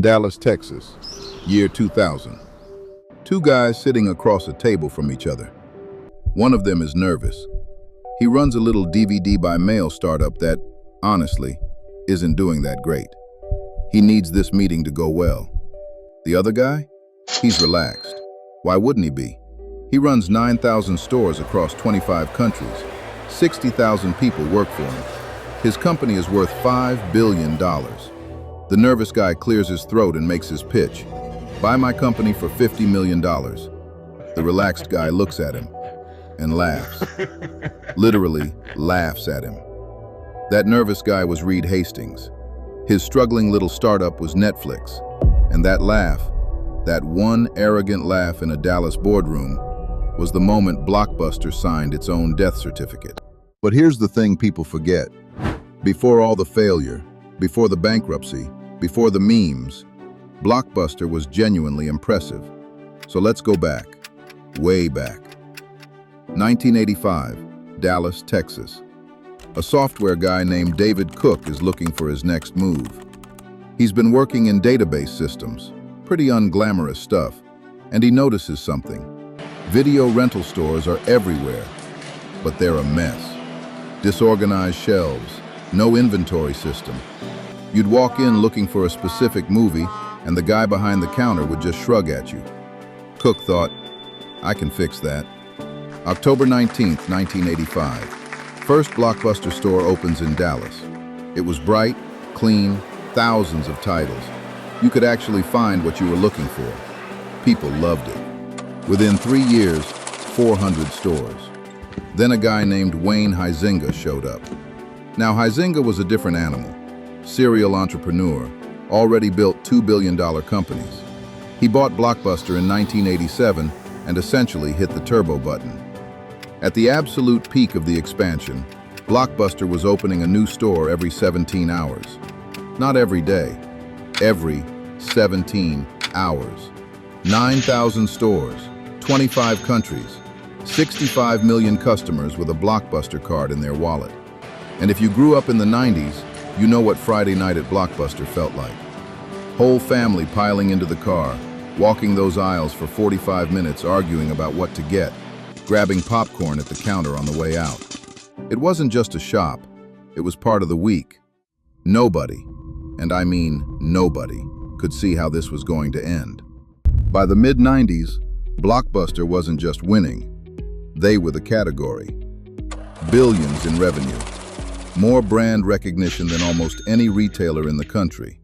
Dallas, Texas, year 2000. Two guys sitting across a table from each other. One of them is nervous. He runs a little DVD by mail startup that, honestly, isn't doing that great. He needs this meeting to go well. The other guy? He's relaxed. Why wouldn't he be? He runs 9,000 stores across 25 countries. 60,000 people work for him. His company is worth $5 billion. The nervous guy clears his throat and makes his pitch. Buy my company for $50 million. The relaxed guy looks at him and laughs. Literally laughs at him. That nervous guy was Reed Hastings. His struggling little startup was Netflix. And that laugh, that one arrogant laugh in a Dallas boardroom, was the moment Blockbuster signed its own death certificate. But here's the thing people forget. Before all the failure, before the bankruptcy, before the memes, Blockbuster was genuinely impressive. So let's go back, way back. 1985, Dallas, Texas. A software guy named David Cook is looking for his next move. He's been working in database systems, pretty unglamorous stuff, and he notices something. Video rental stores are everywhere, but they're a mess. Disorganized shelves, no inventory system. You'd walk in looking for a specific movie, and the guy behind the counter would just shrug at you. Cook thought, I can fix that. October 19th, 1985. First Blockbuster store opens in Dallas. It was bright, clean, thousands of titles. You could actually find what you were looking for. People loved it. Within 3 years, 400 stores. Then a guy named Wayne Huizenga showed up. Now Huizenga was a different animal. Serial entrepreneur, already built $2 billion companies. He bought Blockbuster in 1987 and essentially hit the turbo button. At the absolute peak of the expansion, Blockbuster was opening a new store every 17 hours. Not every day, every 17 hours. 9,000 stores, 25 countries, 65 million customers with a Blockbuster card in their wallet. And if you grew up in the 90s, you know what Friday night at Blockbuster felt like. Whole family piling into the car, walking those aisles for 45 minutes arguing about what to get, grabbing popcorn at the counter on the way out. It wasn't just a shop, it was part of the week. Nobody, and I mean nobody, could see how this was going to end. By the mid-90s, Blockbuster wasn't just winning, they were the category. Billions in revenue, more brand recognition than almost any retailer in the country.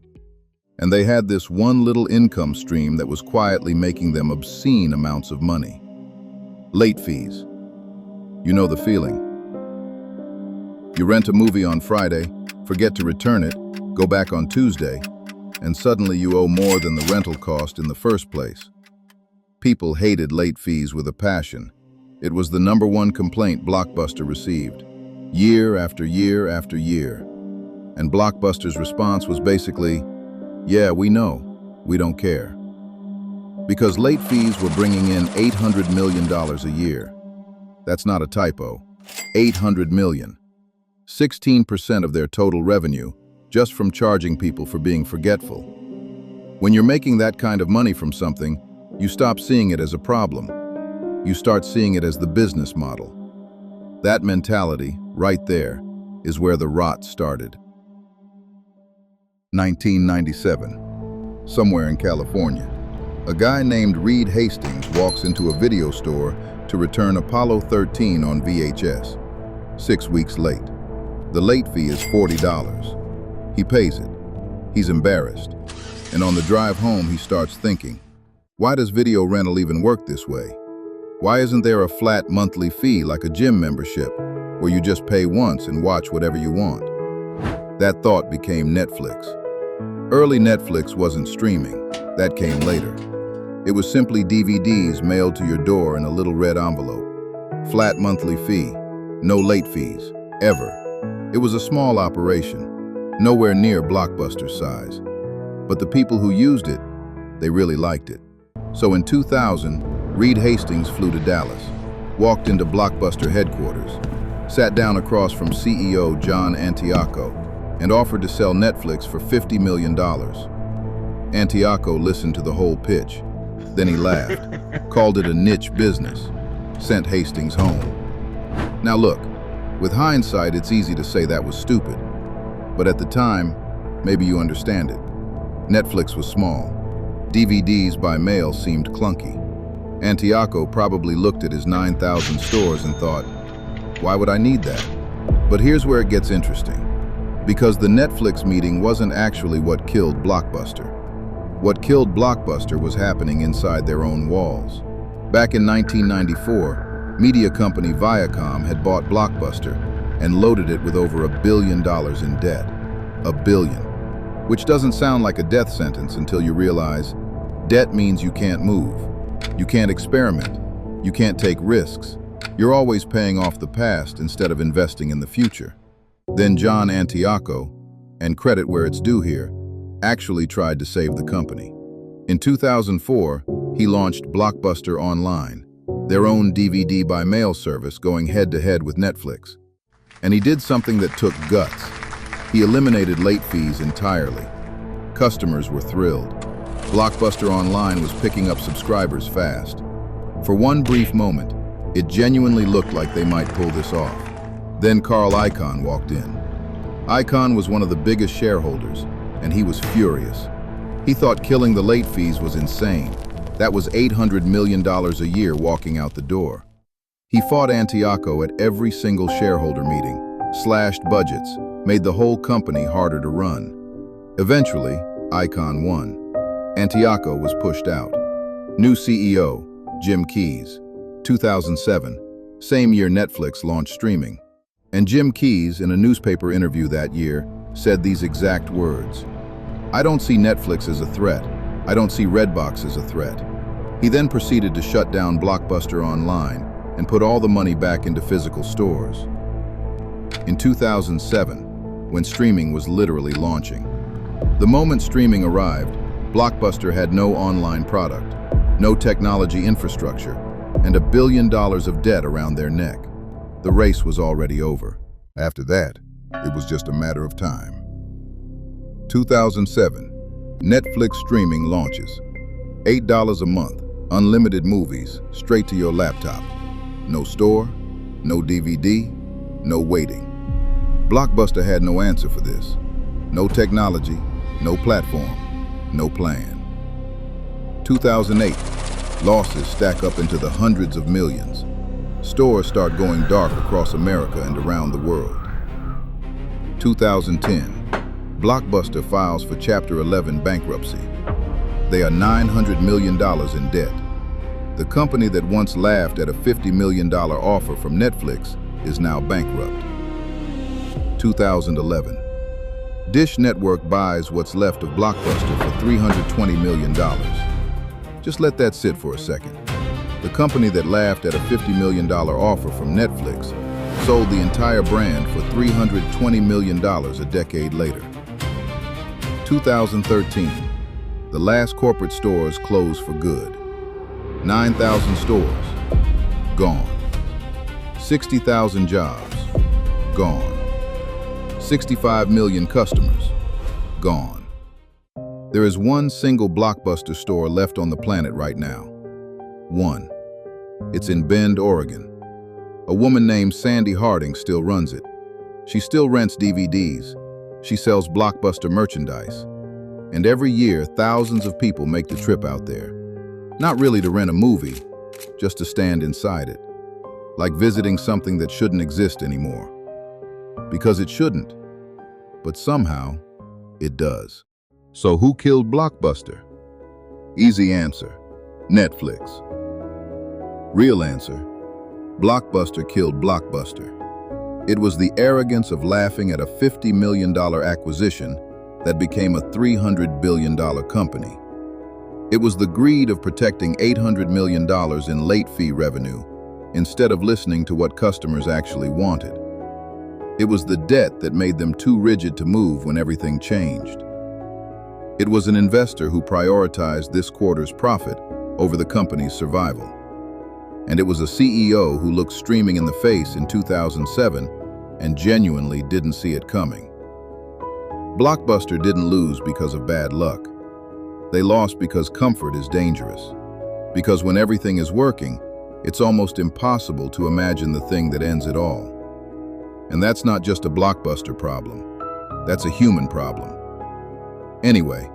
And they had this one little income stream that was quietly making them obscene amounts of money. Late fees. You know the feeling. You rent a movie on Friday, forget to return it, go back on Tuesday, and suddenly you owe more than the rental cost in the first place. People hated late fees with a passion. It was the #1 complaint Blockbuster received, year after year after year. And Blockbuster's response was basically, yeah, we know, we don't care. Because late fees were bringing in $800 million a year. That's not a typo, 800 million. 16% of their total revenue, just from charging people for being forgetful. When you're making that kind of money from something, you stop seeing it as a problem. You start seeing it as the business model. That mentality, right there, is where the rot started. 1997, somewhere in California. A guy named Reed Hastings walks into a video store to return Apollo 13 on VHS. 6 weeks late. The late fee is $40. He pays it. He's embarrassed. And on the drive home, he starts thinking, why does video rental even work this way? Why isn't there a flat monthly fee like a gym membership, where you just pay once and watch whatever you want? That thought became Netflix. Early Netflix wasn't streaming. That came later. It was simply DVDs mailed to your door in a little red envelope. Flat monthly fee, no late fees, ever. It was a small operation, nowhere near Blockbuster's size. But the people who used it, they really liked it. So in 2000, Reed Hastings flew to Dallas, walked into Blockbuster headquarters, sat down across from CEO John Antioco, and offered to sell Netflix for $50 million. Antioco listened to the whole pitch. Then he laughed, called it a niche business, sent Hastings home. Now look, with hindsight, it's easy to say that was stupid. But at the time, maybe you understand it. Netflix was small. DVDs by mail seemed clunky. Antioco probably looked at his 9,000 stores and thought, why would I need that? But here's where it gets interesting. Because the Netflix meeting wasn't actually what killed Blockbuster. What killed Blockbuster was happening inside their own walls. Back in 1994, media company Viacom had bought Blockbuster and loaded it with over $1 billion in debt. $1 billion. Which doesn't sound like a death sentence until you realize debt means you can't move. You can't experiment. You can't take risks. You're always paying off the past instead of investing in the future. Then John Antioco, and credit where it's due here, actually tried to save the company. In 2004, he launched Blockbuster Online, their own DVD by mail service going head-to-head with Netflix. And he did something that took guts. He eliminated late fees entirely. Customers were thrilled. Blockbuster Online was picking up subscribers fast. For one brief moment, it genuinely looked like they might pull this off. Then Icahn walked in. Icahn was one of the biggest shareholders, and he was furious. He thought killing the late fees was insane. That was $800 million a year walking out the door. He fought Antioco at every single shareholder meeting, slashed budgets, made the whole company harder to run. Eventually, Icahn won. Antioco was pushed out. New CEO, Jim Keyes. 2007, same year Netflix launched streaming. And Jim Keyes, in a newspaper interview that year, said these exact words. I don't see Netflix as a threat. I don't see Redbox as a threat. He then proceeded to shut down Blockbuster Online and put all the money back into physical stores. In 2007, when streaming was literally launching. The moment streaming arrived, Blockbuster had no online product, no technology infrastructure, and $1 billion of debt around their neck. The race was already over. After that, it was just a matter of time. 2007, Netflix streaming launches. $8 a month, unlimited movies, straight to your laptop. No store, no DVD, no waiting. Blockbuster had no answer for this. No technology, no platform, no plan. 2008, losses stack up into the hundreds of millions. Stores start going dark across America and around the world. 2010, Blockbuster files for Chapter 11 bankruptcy. They are $900 million in debt. The company that once laughed at a $50 million offer from Netflix is now bankrupt. 2011, Dish Network buys what's left of Blockbuster for $320 million. Just let that sit for a second. The company that laughed at a $50 million offer from Netflix sold the entire brand for $320 million a decade later. 2013, the last corporate stores close for good. 9,000 stores, gone. 60,000 jobs, gone. 65 million customers, gone. There is one single Blockbuster store left on the planet right now. One. It's in Bend, Oregon. A woman named Sandy Harding still runs it. She still rents DVDs. She sells Blockbuster merchandise. And every year, thousands of people make the trip out there. Not really to rent a movie, just to stand inside it. Like visiting something that shouldn't exist anymore. Because it shouldn't. But somehow, it does. So who killed Blockbuster? Easy answer, Netflix. Real answer, Blockbuster killed Blockbuster. It was the arrogance of laughing at a $50 million acquisition that became a $300 billion company. It was the greed of protecting $800 million in late fee revenue instead of listening to what customers actually wanted. It was the debt that made them too rigid to move when everything changed. It was an investor who prioritized this quarter's profit over the company's survival. And it was a CEO who looked streaming in the face in 2007 and genuinely didn't see it coming. Blockbuster didn't lose because of bad luck. They lost because comfort is dangerous. Because when everything is working, it's almost impossible to imagine the thing that ends it all. And that's not just a Blockbuster problem. That's a human problem. Anyway,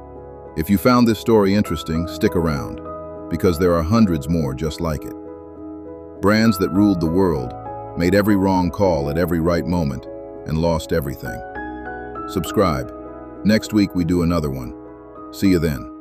if you found this story interesting, stick around, because there are hundreds more just like it. Brands that ruled the world, made every wrong call at every right moment, and lost everything. Subscribe. Next week we do another one. See you then.